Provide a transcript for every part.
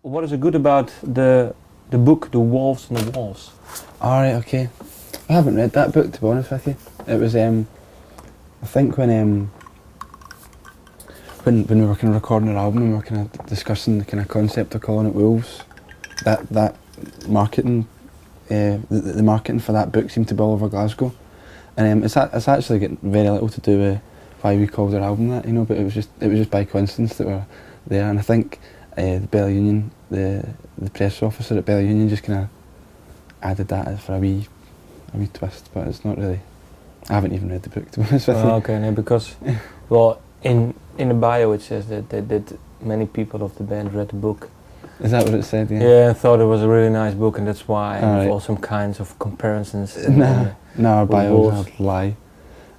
What is it good about the book, The Wolves and the Walls? Alright, okay. I haven't read that book, to be honest with you. It was, I think when we were kind of recording our album and we were kind of discussing the kind of concept of calling it Wolves, that marketing, the marketing for that book seemed to be all over Glasgow. And it's actually got very little to do with why we called our album that, you know, but it was just by coincidence that we're there. And I think the Belle Union, the press officer at Belle Union just kind of added that for a wee twist, but it's not really. I haven't even read the book, to be honest with you. Okay, no, because, well, in the bio it says that many people of the band read the book. Is that what it said? Yeah. Yeah, and thought it was a really nice book, and that's why. All With right. all some kinds of comparisons. No, our bio Wolves. was a lie.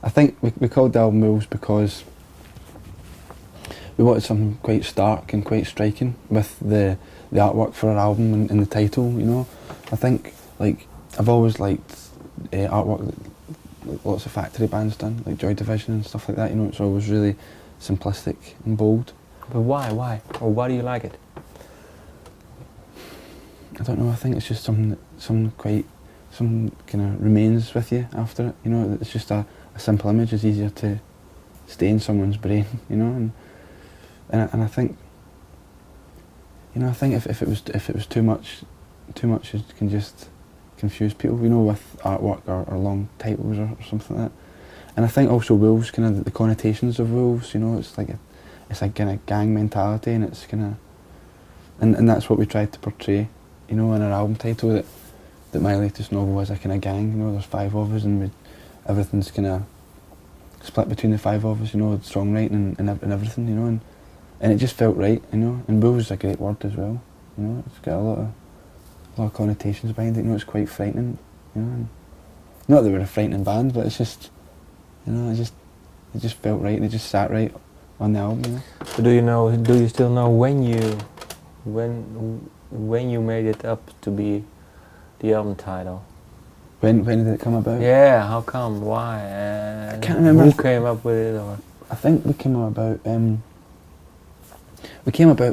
I think we called the album Wolves because we wanted something quite stark and quite striking with the artwork for our album and the title, you know. I think, like, I've always liked artwork that lots of factory bands done, like Joy Division and stuff like that, you know. It's always really simplistic and bold. But why? Or why do you like it? I don't know, I think it's just some kind of remains with you after it, you know. It's just a simple image is easier to stay in someone's brain, you know, and I think, you know, I think if it was too much it can just confuse people, you know, with artwork or long titles or something like that. And I think also wolves, kind of the connotations of wolves, you know, it's like kind of gang mentality, and it's kind of, and that's what we tried to portray, you know, in our album title, that my latest novel was a kind of gang, you know, there's 5 of us and everything's kind of split between the 5 of us, you know, songwriting and everything, you know, and it just felt right, you know, and wolves is a great word as well, you know, it's got a lot of connotations behind it, you know, it's quite frightening, you know, and not that we're a frightening band, but it's just, you know, it just felt right, and it just sat right on the album, you know. So do you still know when you made it up to be the album title? When did it come about? Yeah, how come? Why? I can't remember. Who came up with it? Or I think we came about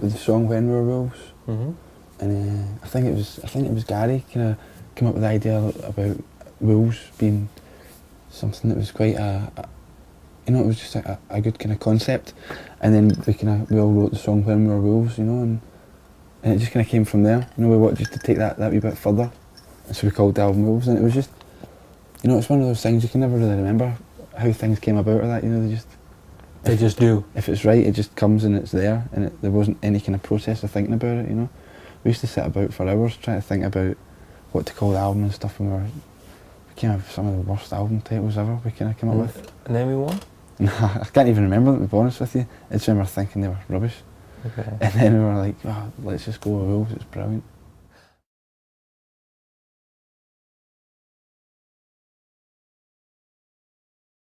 with the song When We Were Wolves, and I think it was Gary kind of came up with the idea about wolves being something that was quite you know, it was just a good kind of concept, and then we all wrote the song When We Were Wolves, you know, and it just kind of came from there. You know, we wanted just to take that wee bit further, and so we called the album Wolves, and it was just, you know, it's one of those things you can never really remember how things came about or that, you know, they just do. If it's right, it just comes and it's there, and there wasn't any kind of process of thinking about it, you know. We used to sit about for hours trying to think about what to call the album and stuff, and we came up with some of the worst album titles ever we kind of came up with. Name me one? No, I can't even remember them, to be honest with you. I just remember thinking they were rubbish. Okay. And then we were like, oh, let's just go with Wolves, it's brilliant.